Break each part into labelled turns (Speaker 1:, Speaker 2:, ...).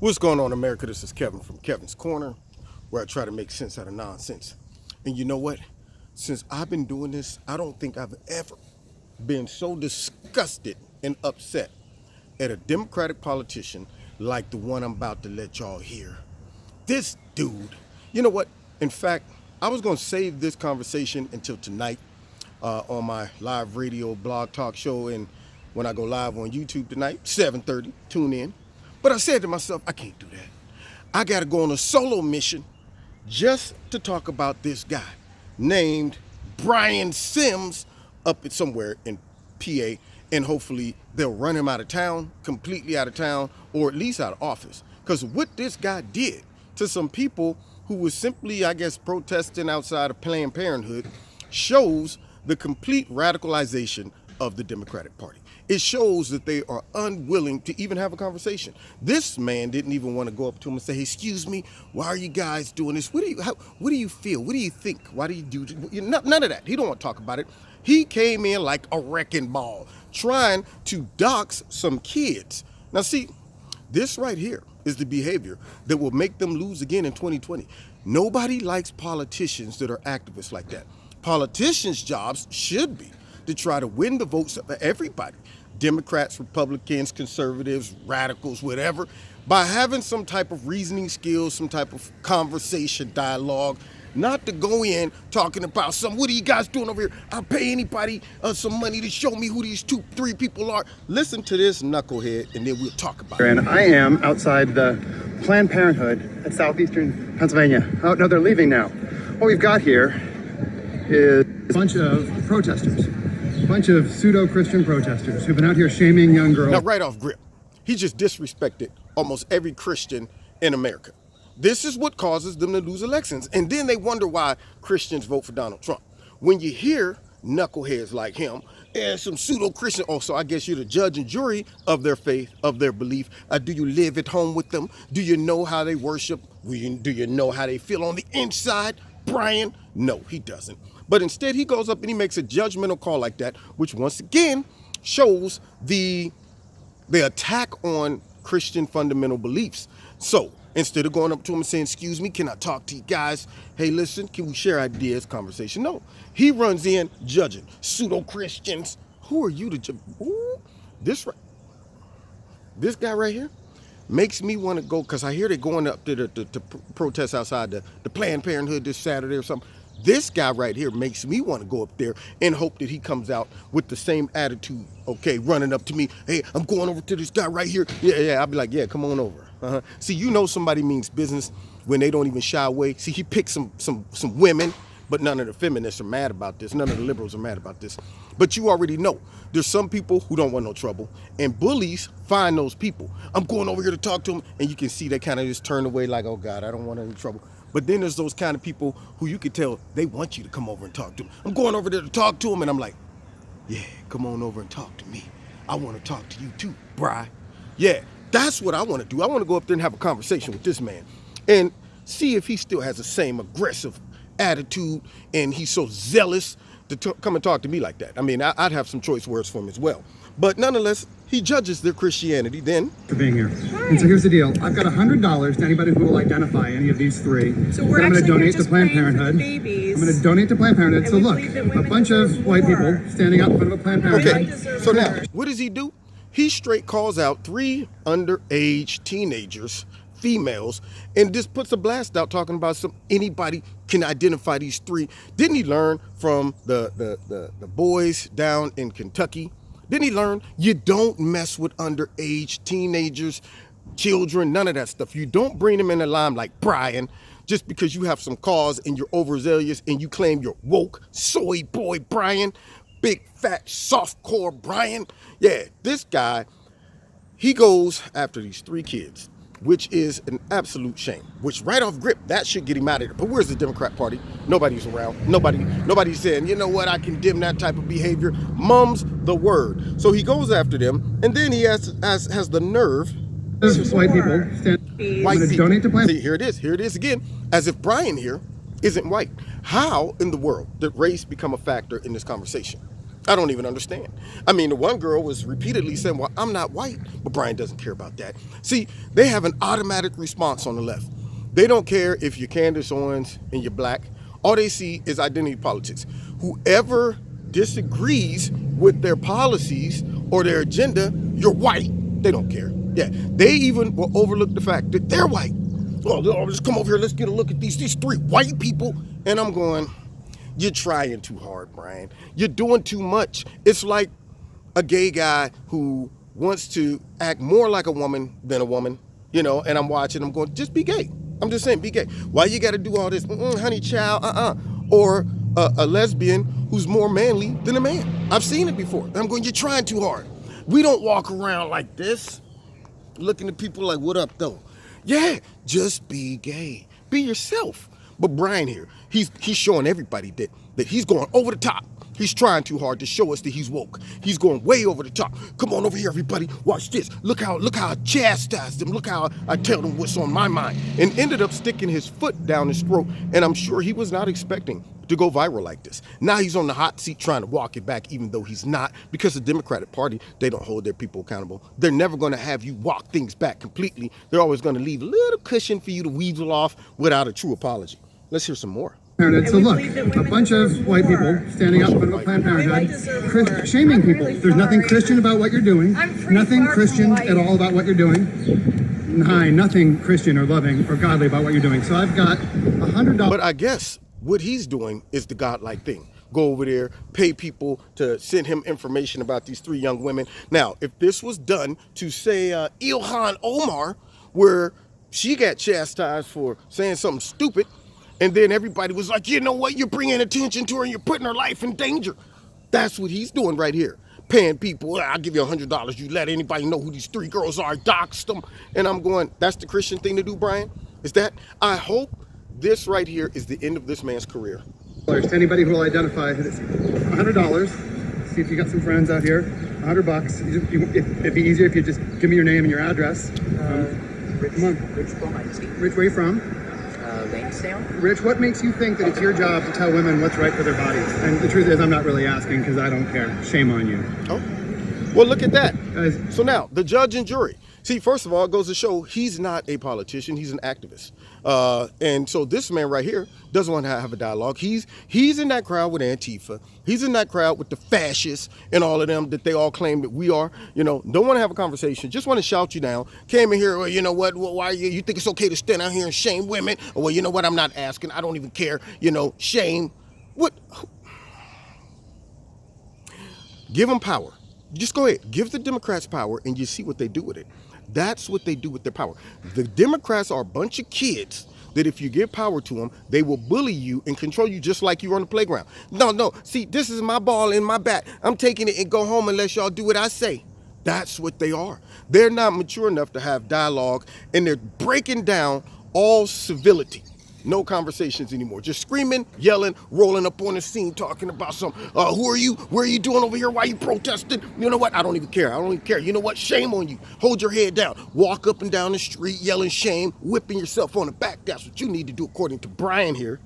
Speaker 1: What's going on, America? This is Kevin from Kevin's Corner, where I try to make sense out of nonsense. And you know what? Since I've been doing this, I don't think I've ever been so disgusted and upset at a Democratic politician like the one I'm about to let y'all hear. This dude, you know what? In fact, I was going to save this conversation until tonight on my live radio blog talk show, and when I go live on YouTube tonight, 7:30, tune in. But I said to myself, I can't do that. I got to go on a solo mission just to talk about this guy named Brian Sims up at somewhere in PA, and hopefully they'll run him out of town, completely out of town, or at least out of office. Because what this guy did to some people who was simply, I guess, protesting outside of Planned Parenthood shows the complete radicalization of the Democratic Party. It shows that they are unwilling to even have a conversation. This man didn't even want to go up to him and say, hey, excuse me, why are you guys doing this? What do you feel? What do you think? Why do you do this? None of that. He don't want to talk about it. He came in like a wrecking ball, trying to dox some kids. Now see, this right here is the behavior that will make them lose again in 2020. Nobody likes politicians that are activists like that. Politicians' jobs should be to try to win the votes of everybody, Democrats, Republicans, conservatives, radicals, whatever, by having some type of reasoning skills, some type of conversation, dialogue, not to go in talking about what are you guys doing over here? I'll pay anybody some money to show me who these 2-3 people are. Listen to this knucklehead, and then we'll talk about it.
Speaker 2: And I am outside the Planned Parenthood at southeastern Pennsylvania. Oh, no, they're leaving now. What we've got here is a bunch of protesters. A bunch of pseudo-Christian protesters who've been out here shaming young girls.
Speaker 1: Now, right off grip, he just disrespected almost every Christian in America. This is what causes them to lose elections. And then they wonder why Christians vote for Donald Trump. When you hear knuckleheads like him and some pseudo-Christian, so I guess you're the judge and jury of their faith, of their belief. Do you live at home with them? Do you know how they worship? Do you know how they feel on the inside? Brian? No, he doesn't. But instead, he goes up and he makes a judgmental call like that, which once again shows the attack on Christian fundamental beliefs. So instead of going up to him and saying, excuse me, can I talk to you guys? Hey, listen, can we share ideas, conversation? No, he runs in judging pseudo-Christians. Who are you to judge? This guy right here makes me want to go, because I hear they're going up to protest outside the Planned Parenthood this Saturday or something. This guy right here makes me want to go up there and hope that he comes out with the same attitude, okay, running up to me. Hey, I'm going over to this guy right here. Yeah, I'll be like, yeah, come on over. See, you know somebody means business when they don't even shy away. See, he picked some women, but none of the feminists are mad about this. None of the liberals are mad about this. But you already know there's some people who don't want no trouble, and bullies find those people. I'm going over here to talk to them, and you can see they kind of just turn away like, oh God, I don't want any trouble. But then there's those kind of people who you could tell they want you to come over and talk to them. I'm going over there to talk to them, and I'm like, yeah, come on over and talk to me. I want to talk to you too, Bri. Yeah, that's what I want to do. I want to go up there and have a conversation with this man and see if he still has the same aggressive attitude and he's so zealous to come and talk to me like that. I mean, I'd have some choice words for him as well. But nonetheless, he judges their Christianity then.
Speaker 2: For being here. And so here's the deal. I've got $100 to anybody who will identify any of these three.
Speaker 3: So we're
Speaker 2: I'm going to
Speaker 3: actually
Speaker 2: donate to
Speaker 3: just
Speaker 2: Planned
Speaker 3: praying for the
Speaker 2: Parenthood.
Speaker 3: babies.
Speaker 2: I'm going to donate to Planned Parenthood. So
Speaker 3: And we
Speaker 2: look,
Speaker 3: believe that
Speaker 2: a
Speaker 3: women
Speaker 2: bunch
Speaker 3: should
Speaker 2: of
Speaker 3: be
Speaker 2: white
Speaker 3: poor.
Speaker 2: people standing out in front of a Planned Parenthood.
Speaker 1: Okay, so now, what does he do? He straight calls out 3 underage teenagers, females, and just puts a blast out talking about anybody can identify these 3. Didn't he learn from the boys down in Kentucky? Didn't he learn you don't mess with underage teenagers, children, none of that stuff. You don't bring them in the line like Brian just because you have some cause and you're overzealous and you claim you're woke, soy boy Brian, big fat softcore Brian. Yeah, this guy, he goes after these 3 kids, which is an absolute shame, which right off grip, that should get him out of there. But where's the Democrat Party? Nobody's around. Nobody's saying, you know what, I condemn that type of behavior. Mum's the word. So he goes after them, and then he has the nerve.
Speaker 2: White people.
Speaker 1: White people.
Speaker 2: Donate to Planned.
Speaker 1: See, here it is again, as if Brian here isn't white. How in the world did race become a factor in this conversation? I don't even understand. I mean, the one girl was repeatedly saying, well, I'm not white, but Brian doesn't care about that. See, they have an automatic response on the left. They don't care if you're Candace Owens and you're black. All they see is identity politics. Whoever disagrees with their policies or their agenda, you're white. They don't care. Yeah, they even will overlook the fact that they're white. Oh, let's come over here. Let's get a look at these three white people. And I'm going, you're trying too hard, Brian. You're doing too much. It's like a gay guy who wants to act more like a woman than a woman, you know, and I'm watching, I'm going, just be gay. I'm just saying, be gay. Why you got to do all this, honey child, Or a lesbian who's more manly than a man. I've seen it before. And I'm going, you're trying too hard. We don't walk around like this, looking at people like, what up, though? Yeah, just be gay. Be yourself. But Brian here, he's showing everybody that he's going over the top. He's trying too hard to show us that he's woke. He's going way over the top. Come on over here, everybody. Watch this. Look how I chastise them. Look how I tell them what's on my mind. And ended up sticking his foot down his throat. And I'm sure he was not expecting to go viral like this. Now he's on the hot seat trying to walk it back, even though he's not, because the Democratic Party, they don't hold their people accountable. They're never going to have you walk things back completely. They're always going to leave a little cushion for you to weasel off without a true apology. Let's hear some more.
Speaker 2: So look, a bunch of white people standing up in front of Planned Parenthood, shaming people. There's nothing Christian about what you're doing. Nothing Christian at all about what you're doing. Nothing Christian or loving or godly about what you're doing. So I've got $100.
Speaker 1: But I guess what he's doing is the godlike thing. Go over there, pay people to send him information about these three young women. Now, if this was done to, say, Ilhan Omar, where she got chastised for saying something stupid, and then everybody was like, you know what, you're bringing attention to her and you're putting her life in danger. That's what he's doing right here. Paying people, I'll give you $100. You let anybody know who these three girls are, dox them. And I'm going, that's the Christian thing to do, Brian? Is that? I hope this right here is the end of this man's career.
Speaker 2: To anybody who will identify this, $100. See if you got some friends out here. $100. It'd be easier if you just give me your name and your address.
Speaker 3: Rich Majesty.
Speaker 2: Rich, where are you from?
Speaker 3: Lansdale.
Speaker 2: Rich, what makes you think that it's your job to tell women what's right for their bodies? And the truth is, I'm not really asking because I don't care. Shame on you.
Speaker 1: Oh, well, look at that. So now, the judge and jury. See, first of all, it goes to show he's not a politician. He's an activist. And so this man right here doesn't want to have a dialogue. He's in that crowd with Antifa. He's in that crowd with the fascists and all of them that they all claim that we are. You know, don't want to have a conversation. Just want to shout you down. Came in here, well, you know what? Well, why you think it's okay to stand out here and shame women? Or, well, you know what? I'm not asking. I don't even care. You know, shame. What? Give them power. Just go ahead. Give the Democrats power and you see what they do with it. That's what they do with their power. The Democrats are a bunch of kids that if you give power to them, they will bully you and control you just like you were on the playground. No. See, this is my ball in my bat. I'm taking it and go home unless y'all do what I say. That's what they are. They're not mature enough to have dialogue, and they're breaking down all civility. No conversations anymore. Just screaming, yelling, rolling up on the scene, talking about some, who are you? Where are you doing over here? Why are you protesting? You know what? I don't even care. I don't even care. You know what? Shame on you. Hold your head down. Walk up and down the street yelling shame, whipping yourself on the back. That's what you need to do according to Brian here.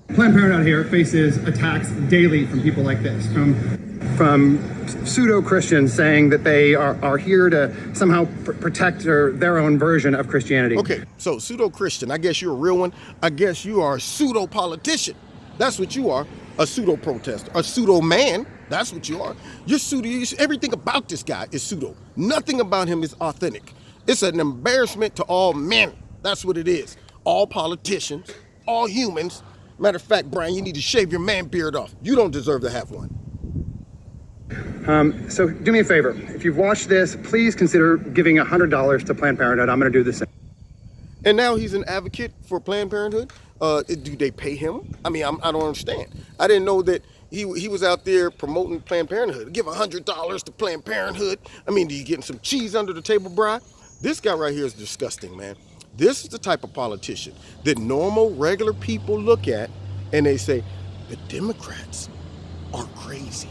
Speaker 2: Planned Parenthood here faces attacks daily from people like this, from pseudo-Christians saying that they are here to somehow protect their own version of Christianity.
Speaker 1: Okay, so pseudo-Christian, I guess you're a real one. I guess you are a pseudo-politician. That's what you are, a pseudo-protester, a pseudo-man. That's what you are. You're pseudo. Everything about this guy is pseudo. Nothing about him is authentic. It's an embarrassment to all men. That's what it is. All politicians, all humans. Matter of fact, Brian, you need to shave your man beard off. You don't deserve to have one.
Speaker 2: So do me a favor. If you've watched this, please consider giving $100 to Planned Parenthood. I'm going to do the same.
Speaker 1: And now he's an advocate for Planned Parenthood. Do they pay him? I mean, I don't understand. I didn't know that he was out there promoting Planned Parenthood. Give $100 to Planned Parenthood. I mean, do you getting some cheese under the table, Brian? This guy right here is disgusting, man. This is the type of politician that normal, regular people look at and they say, the Democrats are crazy.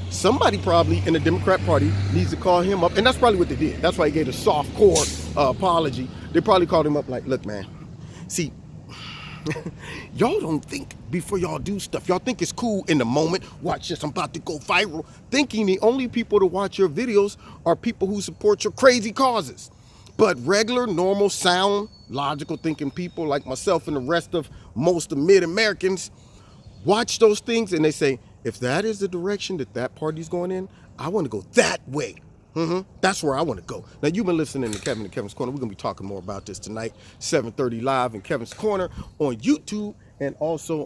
Speaker 1: Somebody probably in the Democrat Party needs to call him up, and that's probably what they did. That's why he gave a soft core apology. They probably called him up like, look, man, see, Y'all don't think before y'all do stuff. Y'all think it's cool in the moment. Watch this, I'm about to go viral. Thinking the only people to watch your videos are people who support your crazy causes. But regular, normal, sound, logical thinking people like myself and the rest of most of mid-Americans watch those things and they say, if that is the direction that party's going in, I want to go that way. That's where I want to go. Now, you've been listening to Kevin and Kevin's Corner. We're going to be talking more about this tonight, 7:30 live in Kevin's Corner on YouTube and also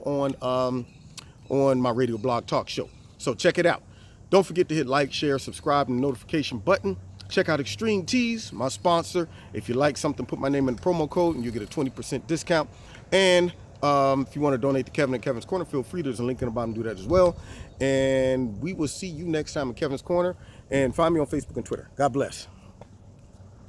Speaker 1: on my radio blog talk show. So check it out. Don't forget to hit like, share, subscribe, and the notification button. Check out Extreme Tees, my sponsor. If you like something, put my name in the promo code and you get a 20% discount. And if you want to donate to Kevin and Kevin's Corner, feel free. There's a link in the bottom. Do that as well. And we will see you next time in Kevin's Corner. And find me on Facebook and Twitter. God bless.